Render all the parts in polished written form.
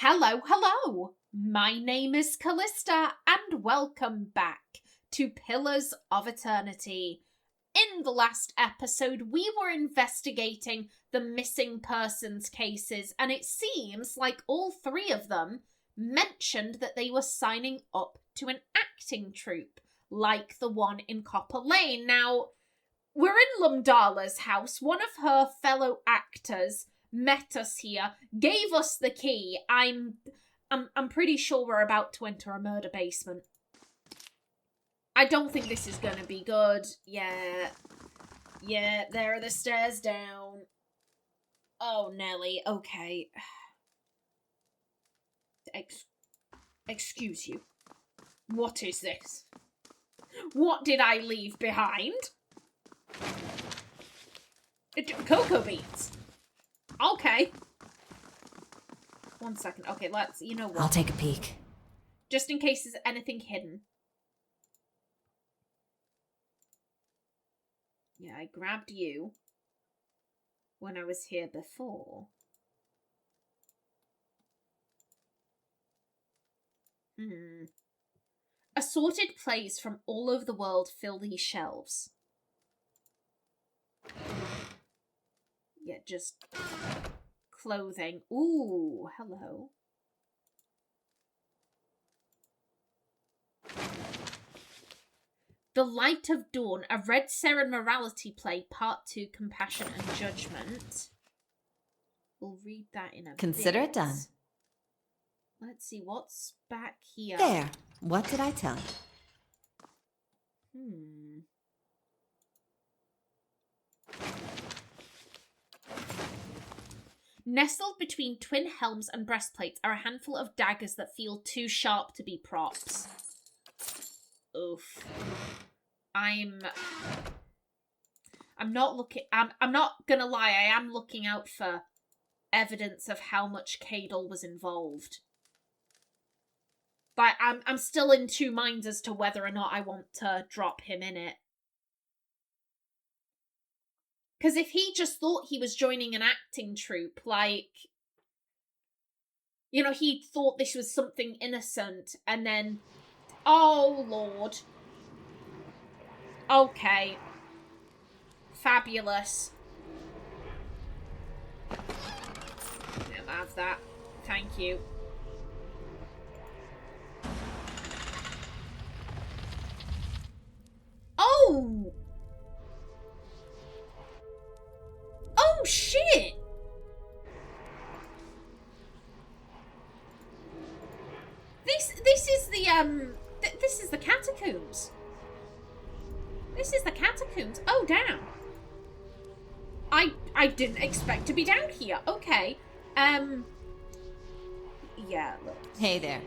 Hello, hello! My name is Callista, and welcome back to Pillars of Eternity. In the last episode, we were investigating the missing persons cases, and it seems like all three of them mentioned that they were signing up to an acting troupe, like the one in Copper Lane. Now, we're in Lumdala's house. One of her fellow actors met us here, gave us the key. I'm pretty sure we're about to enter a murder basement. I don't think this is gonna be good. Yeah, there are the stairs down. Oh, Nelly, okay. Excuse you. What is this? What did I leave behind? Cocoa beans. Okay. 1 second. Okay, you know what? I'll take a peek. Just in case there's anything hidden. Yeah, I grabbed you when I was here before. Assorted plays from all over the world fill these shelves. Yeah, just clothing. Ooh, hello. The Light of Dawn, a Red Seren morality play, part 2, Compassion and Judgment. We'll read that in a Consider bit. it done. Let's see, what's back here? There. What did I tell you? Nestled between twin helms and breastplates are a handful of daggers that feel too sharp to be props. Oof. I'm not gonna lie, I am looking out for evidence of how much Cadel was involved. But I'm still in two minds as to whether or not I want to drop him in it. Because if he just thought he was joining an acting troupe, like, you know, he thought this was something innocent, and then, oh, Lord. Okay. Fabulous. I'll have that. Thank you. Oh! Oh, shit! This is the, this is the catacombs. This is the catacombs. Oh, damn. I didn't expect to be down here. Okay. Yeah, look. Hey there.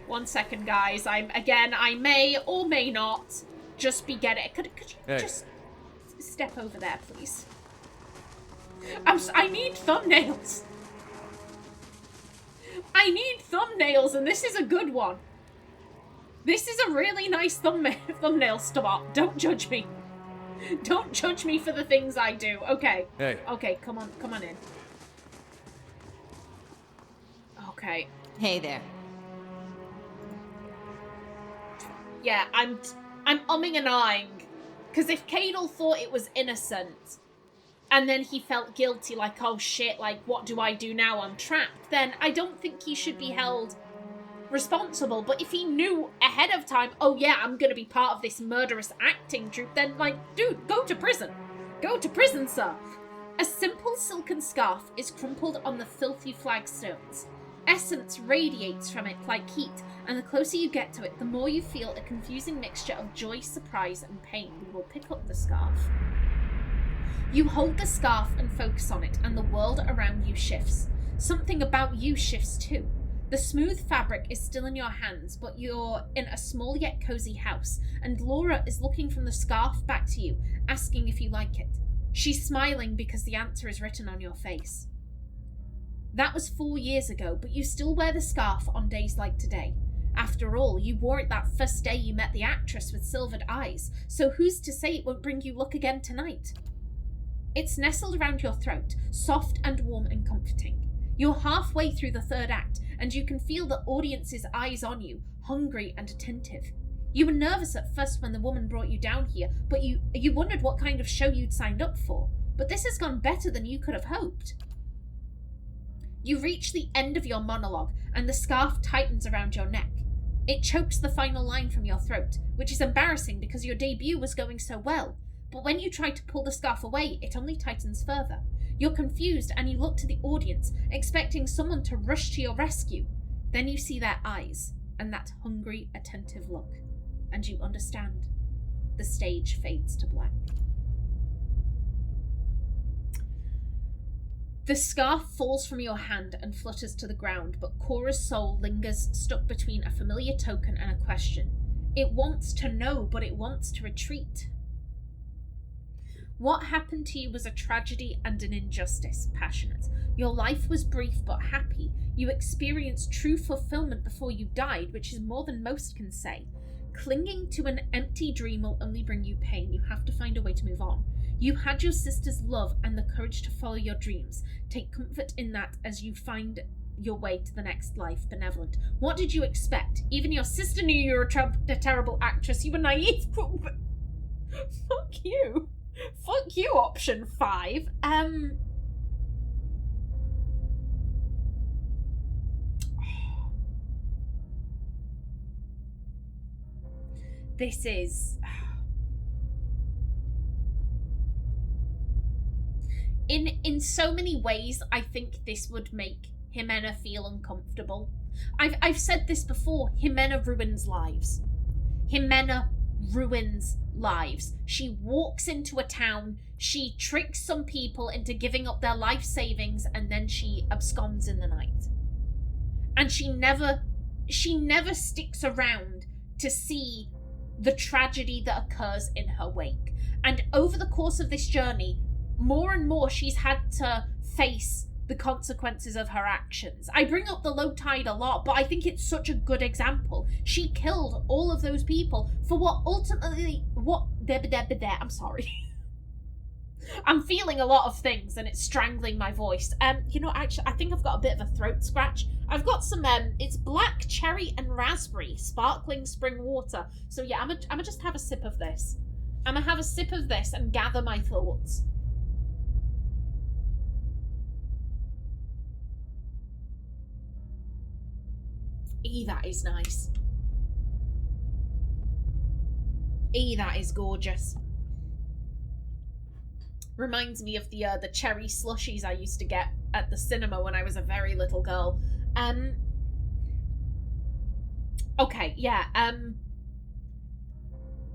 One second, guys. I may or may not just be getting... Could you just step over there, please? I need thumbnails. I need thumbnails, and this is a good one. This is a really nice thumbnail spot. Don't judge me. Don't judge me for the things I do. Okay. Hey. Okay, come on in. Okay. Hey there. Yeah, I'm umming and ahhing. Because if Cadel thought it was innocent, and then he felt guilty, like, oh shit, like, what do I do now? I'm trapped. Then I don't think he should be held responsible. But if he knew ahead of time, oh yeah, I'm gonna be part of this murderous acting troupe, then, like, dude, go to prison. Go to prison, sir. A simple silken scarf is crumpled on the filthy flagstones. Essence radiates from it like heat, and the closer you get to it, the more you feel a confusing mixture of joy, surprise, and pain. We will pick up the scarf. You hold the scarf and focus on it, and the world around you shifts. Something about you shifts too. The smooth fabric is still in your hands, but you're in a small yet cozy house, and Laura is looking from the scarf back to you, asking if you like it. She's smiling because the answer is written on your face. That was 4 years ago, but you still wear the scarf on days like today. After all, you wore it that first day you met the actress with silvered eyes, so who's to say it won't bring you luck again tonight? It's nestled around your throat, soft and warm and comforting. You're halfway through the third act, and you can feel the audience's eyes on you, hungry and attentive. You were nervous at first when the woman brought you down here, but you wondered what kind of show you'd signed up for. But this has gone better than you could have hoped. You reach the end of your monologue, and the scarf tightens around your neck. It chokes the final line from your throat, which is embarrassing because your debut was going so well. But when you try to pull the scarf away, it only tightens further. You're confused, and you look to the audience, expecting someone to rush to your rescue. Then you see their eyes, and that hungry, attentive look. And you understand. The stage fades to black. The scarf falls from your hand and flutters to the ground, but Cora's soul lingers stuck between a familiar token and a question. It wants to know, but it wants to retreat. What happened to you was a tragedy and an injustice, Passionate. Your life was brief but happy. You experienced true fulfillment before you died, which is more than most can say. Clinging to an empty dream will only bring you pain. You have to find a way to move on. You had your sister's love and the courage to follow your dreams. Take comfort in that as you find your way to the next life, Benevolent. What did you expect? Even your sister knew you were a terrible actress. You were naive. Fuck you. Fuck you, option 5. This is... In so many ways, I think this would make Ximena feel uncomfortable. I've said this before, Ximena ruins lives. Ximena ruins lives. She walks into a town, she tricks some people into giving up their life savings, and then she absconds in the night. And she never sticks around to see the tragedy that occurs in her wake. And over the course of this journey, more and more she's had to face the consequences of her actions. I bring up the low tide a lot, but I think it's such a good example. She killed all of those people for what ultimately... I'm sorry. I'm feeling a lot of things and it's strangling my voice. Actually, I think I've got a bit of a throat scratch. I've got some, it's black cherry and raspberry sparkling spring water. So yeah, I'm gonna just have a sip of this. I'm gonna have a sip of this and gather my thoughts. That is nice. That is gorgeous. Reminds me of the cherry slushies I used to get at the cinema when I was a very little girl. Okay, yeah.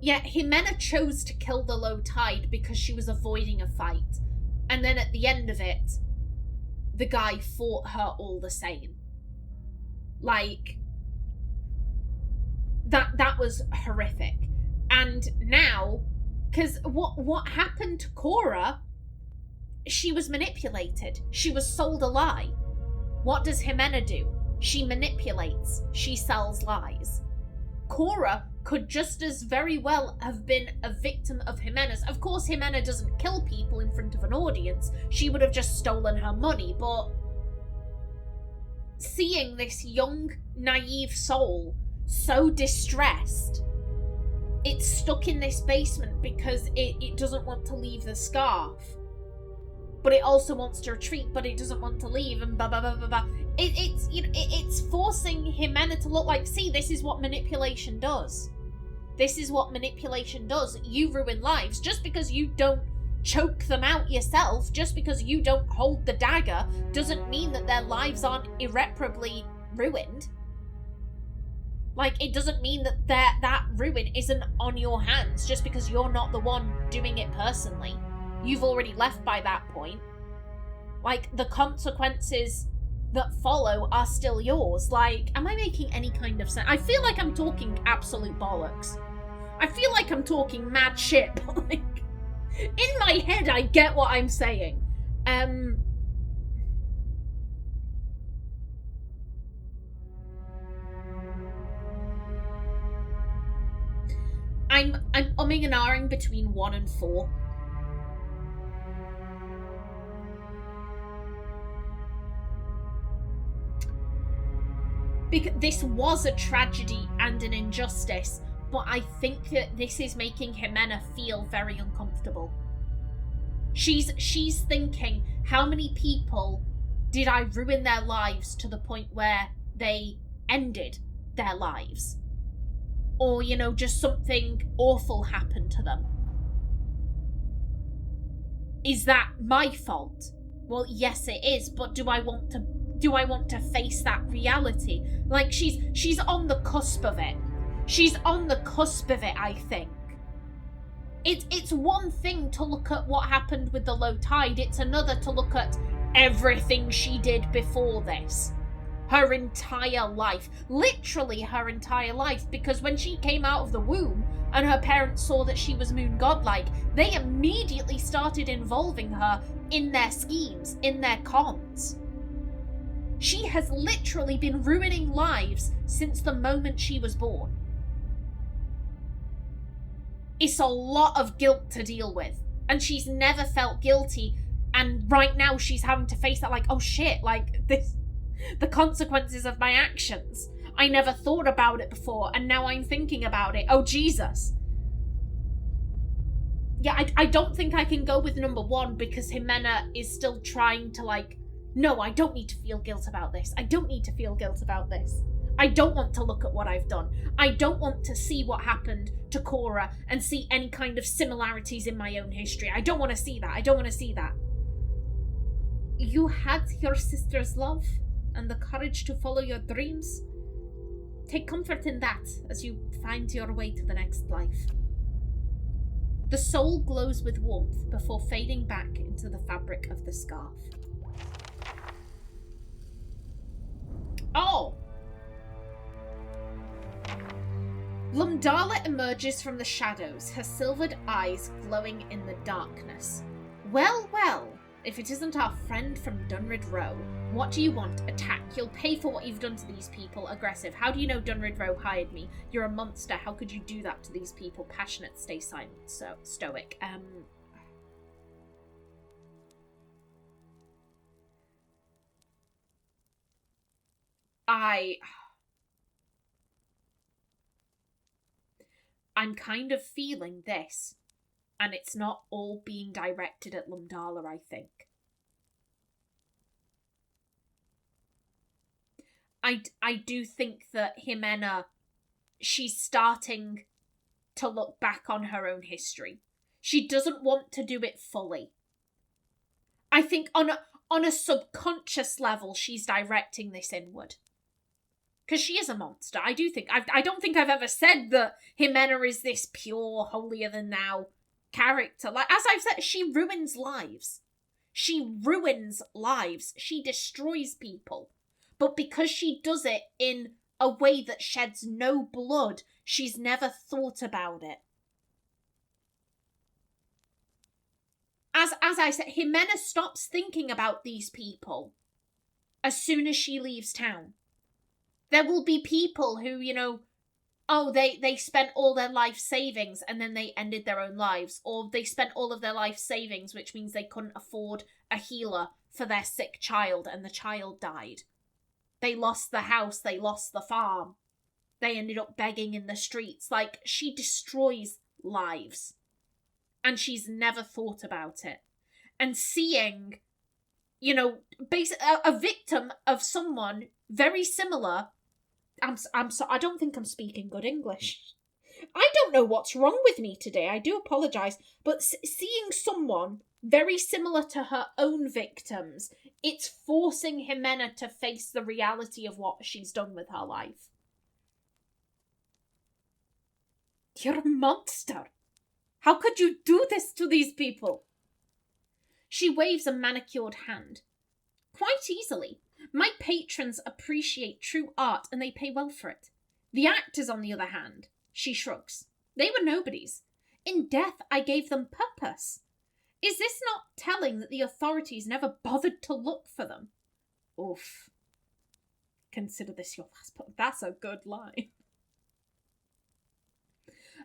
Ximena chose to kill the low tide because she was avoiding a fight. And then at the end of it, the guy fought her all the same. Like, that was horrific. And now, because what happened to Cora, she was manipulated. She was sold a lie. What does Ximena do? She manipulates. She sells lies. Cora could just as very well have been a victim of Ximena's. Of course, Ximena doesn't kill people in front of an audience. She would have just stolen her money, but seeing this young, naive soul so distressed, it's stuck in this basement because it doesn't want to leave the scarf. But it also wants to retreat, but it doesn't want to leave, and blah, blah, blah, blah, blah. It's forcing Ximena to look like, see, this is what manipulation does. This is what manipulation does. You ruin lives. Just because you don't choke them out yourself, just because you don't hold the dagger, doesn't mean that their lives aren't irreparably ruined. Like, it doesn't mean that that ruin isn't on your hands just because you're not the one doing it personally. You've already left by that point. Like, the consequences that follow are still yours. Like, am I making any kind of sense? I feel like I'm talking absolute bollocks. I feel like I'm talking mad shit, but like, in my head I get what I'm saying. I'm umming and ahhing between 1 and 4. Because this was a tragedy and an injustice, but I think that this is making Ximena feel very uncomfortable. She's thinking, how many people did I ruin their lives to the point where they ended their lives? Or, you know, just something awful happened to them. Is that my fault? Well, yes it is, but do I want to face that reality? Like, she's on the cusp of it. She's on the cusp of it, I think. It's one thing to look at what happened with the low tide, it's another to look at everything she did before this. Her entire life. Literally her entire life, because when she came out of the womb and her parents saw that she was moon godlike, they immediately started involving her in their schemes, in their cons. She has literally been ruining lives since the moment she was born. It's a lot of guilt to deal with, and she's never felt guilty, and right now she's having to face that, like, oh shit, like, this, the consequences of my actions. I never thought about it before, and now I'm thinking about it. Oh, Jesus. Yeah, I don't think I can go with number one, because Ximena is still trying to, like, no, I don't need to feel guilt about this. I don't need to feel guilt about this. I don't want to look at what I've done. I don't want to see what happened to Cora and see any kind of similarities in my own history. I don't want to see that. I don't want to see that. You had your sister's love and the courage to follow your dreams. Take comfort in that as you find your way to the next life. The soul glows with warmth before fading back into the fabric of the scarf. Oh! Lumdala emerges from the shadows, her silvered eyes glowing in the darkness. Well, well, if it isn't our friend from Dunrid Row. What do you want? Attack. You'll pay for what you've done to these people. Aggressive. How do you know Dunrid Row hired me? You're a monster. How could you do that to these people? Passionate. Stay silent. So stoic. I'm kind of feeling this, and it's not all being directed at Lumdala, I think. I do think that Ximena, she's starting to look back on her own history. She doesn't want to do it fully. I think on a subconscious level, she's directing this inward. Because she is a monster. I don't think I've ever said that Ximena is this pure, holier-than-thou character. Like, as I've said, she ruins lives. She ruins lives. She destroys people. But because she does it in a way that sheds no blood, she's never thought about it. As I said, Ximena stops thinking about these people as soon as she leaves town. There will be people who, you know, oh, they spent all their life savings and then they ended their own lives. Or they spent all of their life savings, which means they couldn't afford a healer for their sick child and the child died. They lost the house, they lost the farm. They ended up begging in the streets. Like, she destroys lives. And she's never thought about it. And seeing, you know, a victim of someone very similar. I don't think I'm speaking good English. I don't know what's wrong with me today. I do apologise. But seeing someone very similar to her own victims, it's forcing Ximena to face the reality of what she's done with her life. You're a monster. How could you do this to these people? She waves a manicured hand. Quite easily. My patrons appreciate true art and they pay well for it. The actors, on the other hand, she shrugs. They were nobodies. In death, I gave them purpose. Is this not telling that the authorities never bothered to look for them? Oof. Consider this your last point. That's a good line.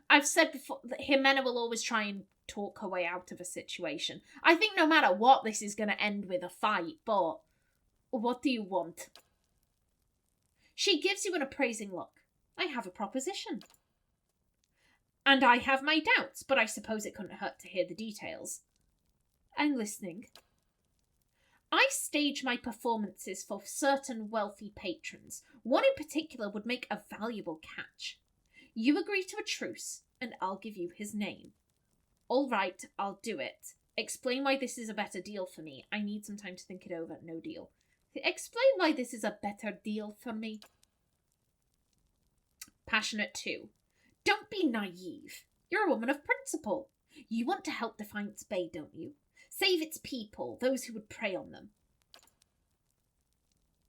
I've said before that Ximena will always try and talk her way out of a situation. I think no matter what, this is going to end with a fight, but what do you want? She gives you an appraising look. I have a proposition. And I have my doubts, but I suppose it couldn't hurt to hear the details. I'm listening. I stage my performances for certain wealthy patrons. One in particular would make a valuable catch. You agree to a truce, and I'll give you his name. All right, I'll do it. Explain why this is a better deal for me. I need some time to think it over. No deal. Explain why this is a better deal for me. Passionate 2. Don't be naive. You're a woman of principle. You want to help Defiance Bay, don't you? Save its people, those who would prey on them.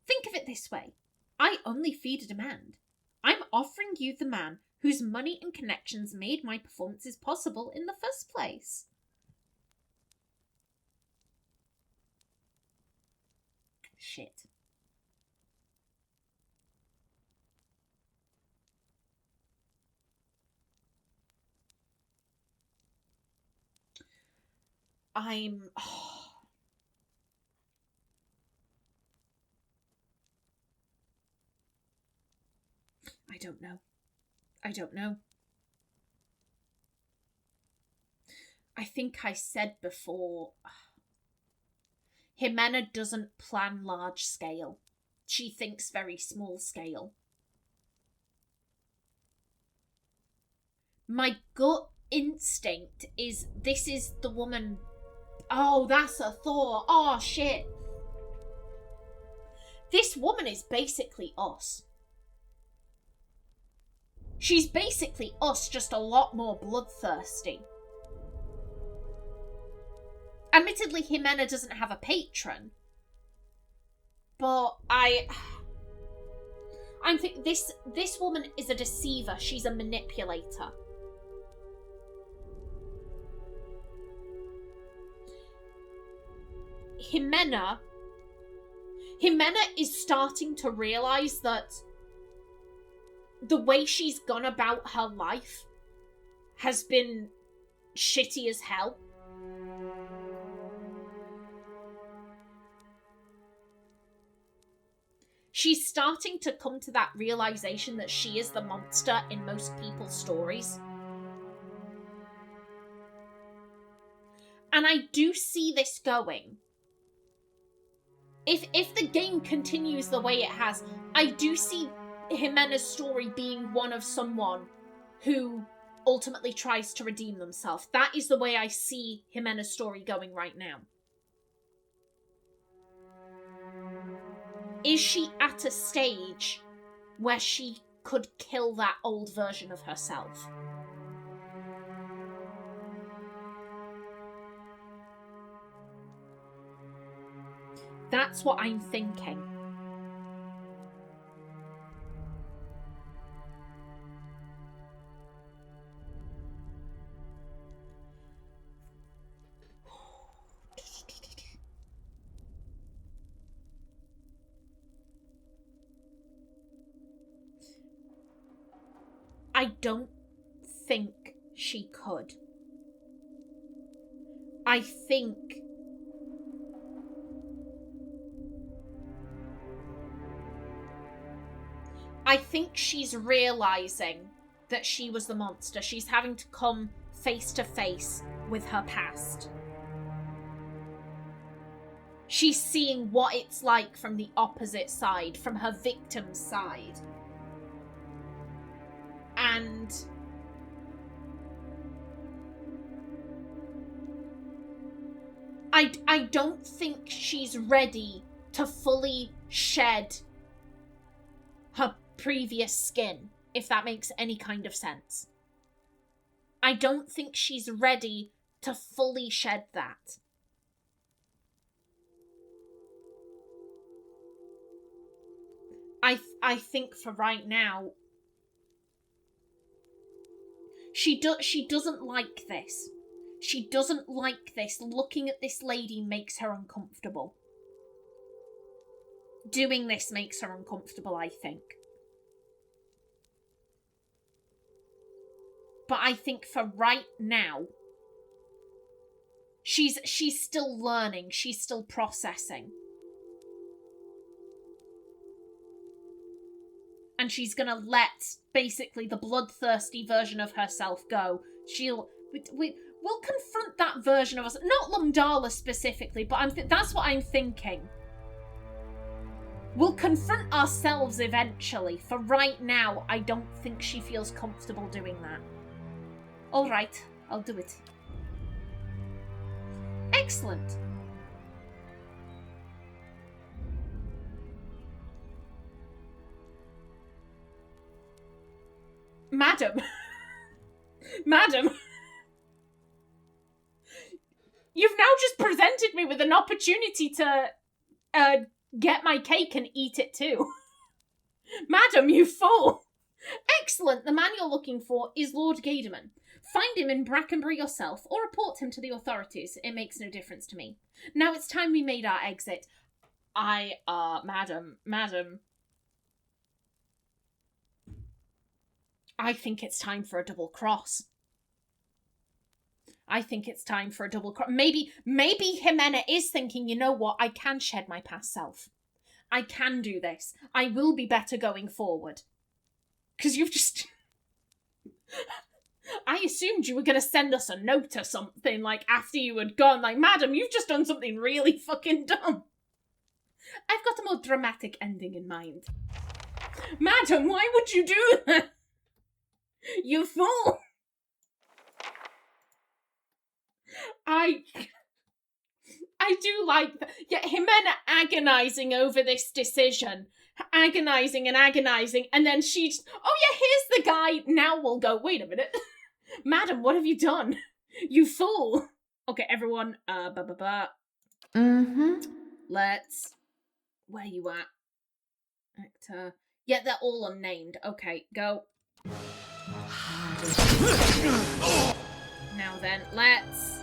Think of it this way. I only feed a demand. I'm offering you the man whose money and connections made my performances possible in the first place. Shit. I don't know. I don't know. I think I said before, Ximena doesn't plan large scale. She thinks very small scale. My gut instinct is this is the woman. Oh, that's a thought. Oh, shit. This woman is basically us. She's basically us, just a lot more bloodthirsty. Admittedly, Ximena doesn't have a patron. But I'm thinking this woman is a deceiver. She's a manipulator. Ximena is starting to realise that the way she's gone about her life has been shitty as hell. She's starting to come to that realisation that she is the monster in most people's stories. And I do see this going. If the game continues the way it has, I do see Ximena's story being one of someone who ultimately tries to redeem themselves. That is the way I see Ximena's story going right now. Is she at a stage where she could kill that old version of herself? That's what I'm thinking. I don't think she could. I think she's realising that she was the monster. She's having to come face to face with her past. She's seeing what it's like from the opposite side, from her victim's side. And I don't think she's ready to fully shed her previous skin, if that makes any kind of sense. I don't think she's ready to fully shed that. I think for right now, she doesn't like this. She doesn't like this. Looking at this lady makes her uncomfortable. Doing this makes her uncomfortable, I think. But I think for right now, she's still learning. She's still processing. and she's gonna let, basically, the bloodthirsty version of herself go. We'll confront that version of us. Not Lumdala specifically, but that's what I'm thinking. We'll confront ourselves eventually. For right now, I don't think she feels comfortable doing that. Alright, I'll do it. Excellent. Madam. Madam. You've now just presented me with an opportunity to get my cake and eat it too. Madam, you fool! Excellent! The man you're looking for is Lord Gaderman. Find him in Brackenbury yourself, or report him to the authorities. It makes no difference to me. Now it's time we made our exit. Madam. I think it's time for a double cross. Maybe Ximena is thinking, you know what, I can shed my past self. I can do this. I will be better going forward. Because you've just... I assumed you were going to send us a note or something, like, after you had gone. Like, madam, you've just done something really fucking dumb. I've got a more dramatic ending in mind. Madam, why would you do that? You fool! I do like that. Yeah, Ximena agonising over this decision. Agonising, and then she's... Oh yeah, here's the guy. Now we'll go, wait a minute. Madam, what have you done? You fool. Okay, everyone, Let's... Where you at? Actor... Yeah, they're all unnamed. Okay, go. Now then, let's...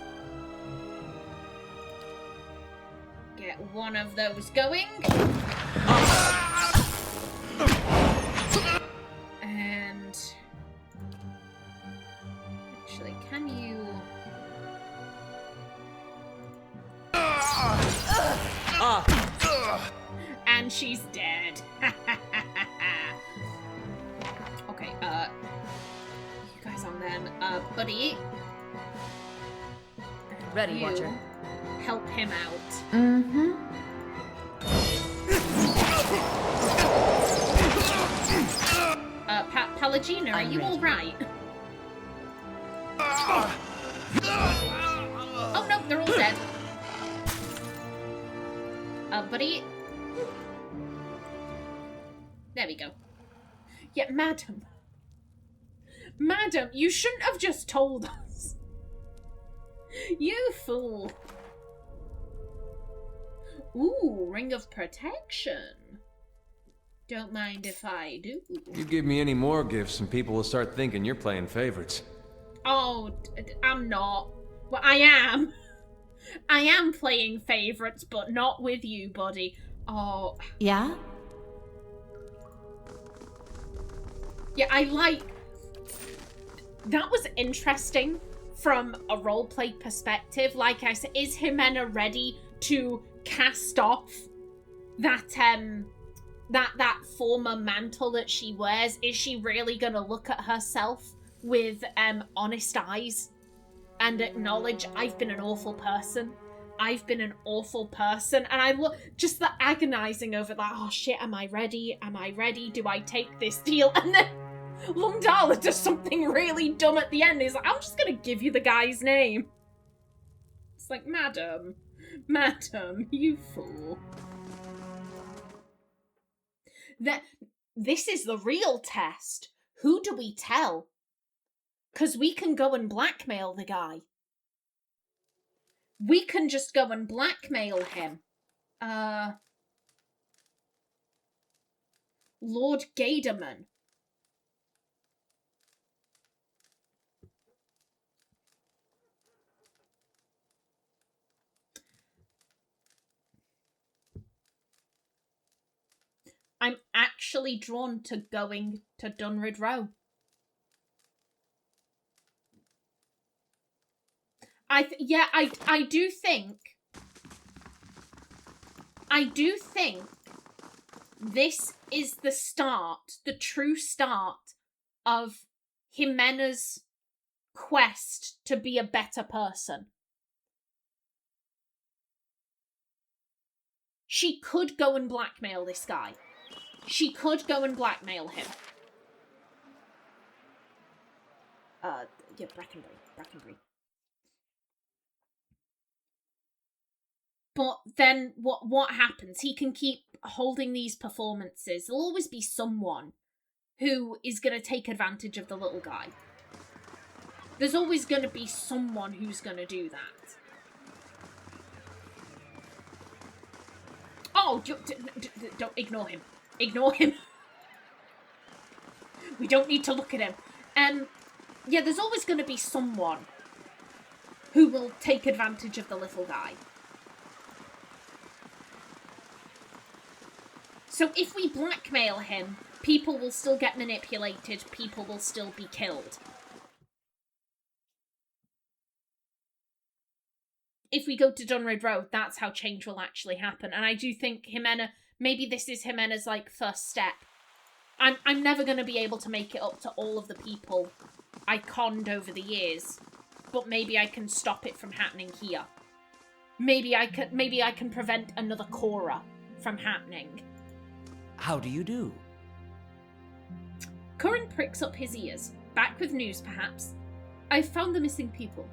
get one of those going. And... actually, can you... And she's dead. Okay, you guys on then. Buddy. Ready, Watcher. Help him out. Palagina, are you alright? Oh no, they're all dead. Buddy. There we go. Yeah, madam. Madam, you shouldn't have just told us. You fool. Ooh, ring of protection. Don't mind if I do. You give me any more gifts and people will start thinking you're playing favorites. Oh, I'm not. Well, I am. I am playing favorites, but not with you, buddy. Oh. Yeah? Yeah, I like... That was interesting from a roleplay perspective. Like I said, is Ximena ready to cast off that that former mantle that she wears? Is she really gonna look at herself with honest eyes and acknowledge, I've been an awful person, and I look, just the agonizing over that, oh shit, am I ready, do I take this deal? And then Lumdala does something really dumb at the end. He's like, I'm just gonna give you the guy's name. It's like, madam, you fool. This is the real test. Who do we tell? Because we can go and blackmail the guy. We can just go and blackmail him. Lord Gaderman. I'm actually drawn to going to Dunrid Row. I do think this is the start, the true start of Ximena's quest to be a better person. She could go and blackmail this guy. She could go and blackmail him. Yeah, Brackenbury. But then what happens? He can keep holding these performances. There'll always be someone who is going to take advantage of the little guy. There's always going to be someone who's going to do that. Oh, don't ignore him. Ignore him. We don't need to look at him. Yeah, there's always going to be someone who will take advantage of the little guy. So if we blackmail him, people will still get manipulated, people will still be killed. If we go to Dunroad Road, that's how change will actually happen. And I do think Ximena, maybe this is Jimena's, like, first step. I'm never going to be able to make it up to all of the people I conned over the years, but maybe I can stop it from happening here. Maybe I can prevent another Cora from happening. How do you do? Curran pricks up his ears. Back with news, perhaps. I've found the missing people.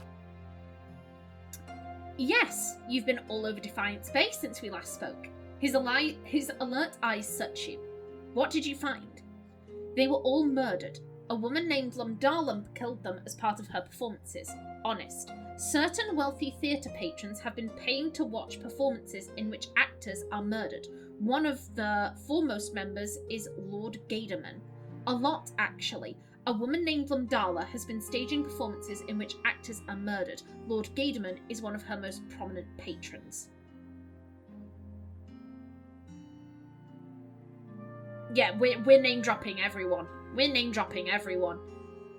Yes, you've been all over Defiant Space since we last spoke. His alert eyes search you. What did you find? They were all murdered. A woman named Lumdala killed them as part of her performances. Honest. Certain wealthy theatre patrons have been paying to watch performances in which actors are murdered. One of the foremost members is Lord Gaderman. A lot, actually. A woman named Lumdala has been staging performances in which actors are murdered. Lord Gaderman is one of her most prominent patrons. Yeah, we're name-dropping everyone. We're name-dropping everyone.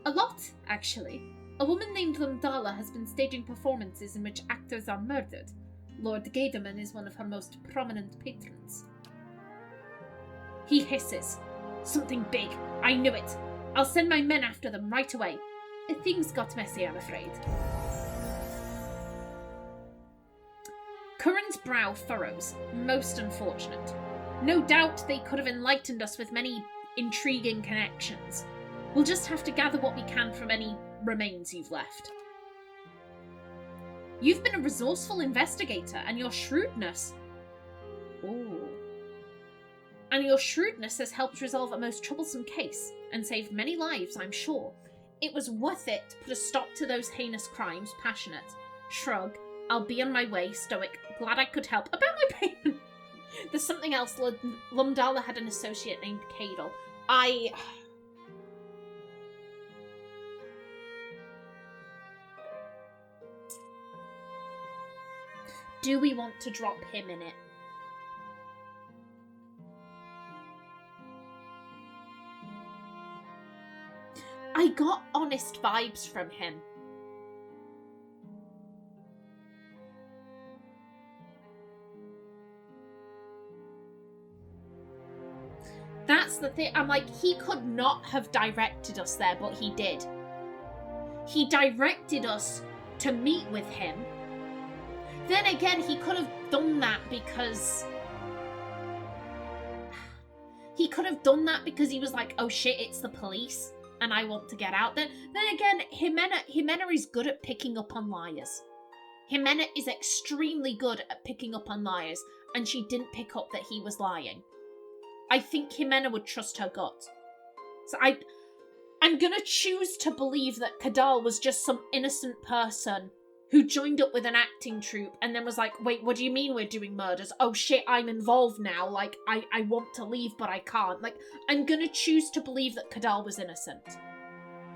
A lot, actually. A woman named Lumdala has been staging performances in which actors are murdered. Lord Gaderman is one of her most prominent patrons. He hisses. Something big. I knew it. I'll send my men after them right away. Things got messy, I'm afraid. Curran's brow furrows. Most unfortunate. No doubt they could have enlightened us with many intriguing connections. We'll just have to gather what we can from any remains you've left. You've been a resourceful investigator, and your shrewdness... Ooh. And your shrewdness has helped resolve a most troublesome case, and saved many lives, I'm sure. It was worth it to put a stop to those heinous crimes. Passionate. Shrug. I'll be on my way. Stoic. Glad I could help. About my pain. There's something else. Lumdala had an associate named Cadel. Do we want to drop him in it? I got honest vibes from him. That's the thing. I'm like, he could not have directed us there, but he did. He directed us to meet with him. Then again, he could have done that because... He could have done that because he was like, oh shit, it's the police, and I want to get out there. Then again, Ximena is good at picking up on liars. Ximena is extremely good at picking up on liars, and she didn't pick up that he was lying. I think Ximena would trust her gut. So I'm gonna choose to believe that Kadal was just some innocent person who joined up with an acting troupe and then was like, wait, what do you mean we're doing murders? Oh shit, I'm involved now. Like, I want to leave, but I can't. Like, I'm gonna choose to believe that Kadal was innocent.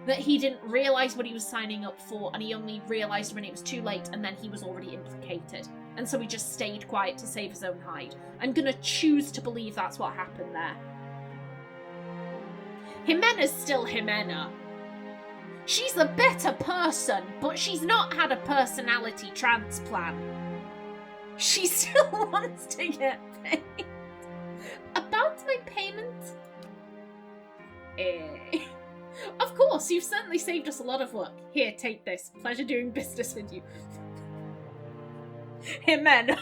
That he didn't realise what he was signing up for, and he only realised when it was too late, and then he was already implicated. And so he just stayed quiet to save his own hide. I'm gonna choose to believe that's what happened there. Ximena's still Ximena. She's the better person, but she's not had a personality transplant. She still wants to get paid. About my payment? Of course, you've certainly saved us a lot of work. Here, take this. Pleasure doing business with you. Ximena.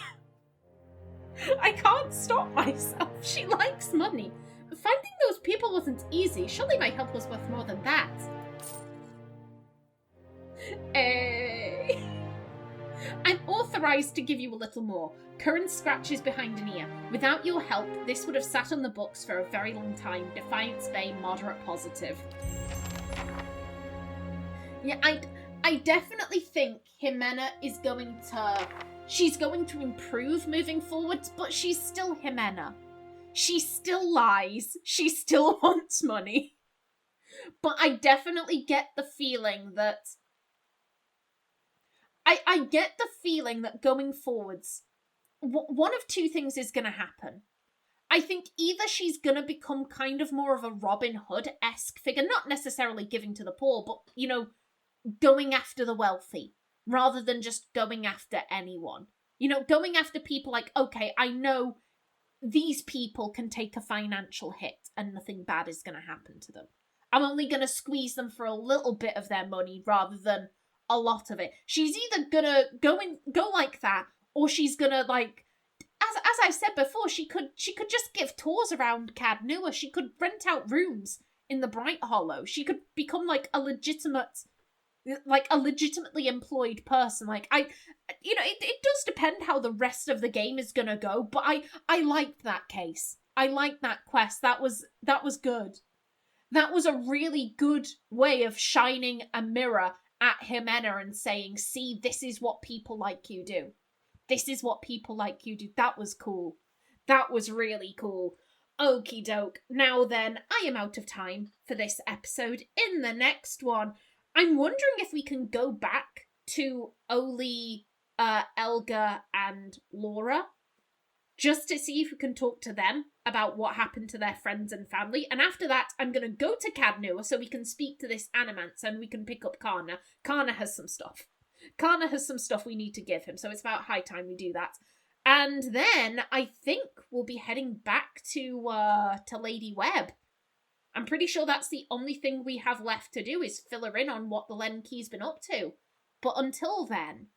I can't stop myself. She likes money. Finding those people wasn't easy. Surely my help was worth more than that. I'm authorized to give you a little more. Current scratches behind an ear. Without your help, this would have sat on the books for a very long time. Defiance Bay, moderate positive. Yeah, I definitely think Ximena is going to... She's going to improve moving forwards, but she's still Ximena. She still lies. She still wants money. But I definitely get the feeling that... I get the feeling that going forwards, one of two things is going to happen. I think either she's going to become kind of more of a Robin Hood-esque figure, not necessarily giving to the poor, but, you know, going after the wealthy, rather than just going after anyone. You know, going after people like, okay, I know these people can take a financial hit and nothing bad is going to happen to them. I'm only going to squeeze them for a little bit of their money rather than a lot of it. She's either gonna go like that, or she's gonna, like, as I said before, she could just give tours around Cad Nua. She could rent out rooms in the Bright Hollow. She could become like a legitimately employed person. Like, it does depend how the rest of the game is gonna go, but I liked that case. I liked that quest. That was good. That was a really good way of shining a mirror at Ximena and saying, see, this is what people like you do. This is what people like you do. That was cool. That was really cool. Okie doke. Now then, I am out of time for this episode. In the next one, I'm wondering if we can go back to Oli, Elga, and Laura, just to see if we can talk to them about what happened to their friends and family. And after that, I'm going to go to Cad Nua so we can speak to this Animance and we can pick up Karna. Karna has some stuff. Karna has some stuff we need to give him, so it's about high time we do that. And then I think we'll be heading back to Lady Webb. I'm pretty sure that's the only thing we have left to do is fill her in on what the Len Key's been up to. But until then,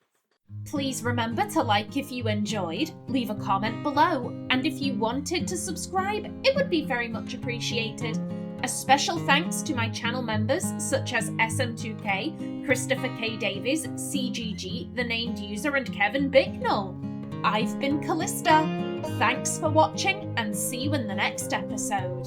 please remember to like if you enjoyed, leave a comment below, and if you wanted to subscribe, it would be very much appreciated. A special thanks to my channel members such as SM2K, Christopher K. Davies, CGG, The Named User, and Kevin Bicknell. I've been Callista. Thanks for watching, and see you in the next episode.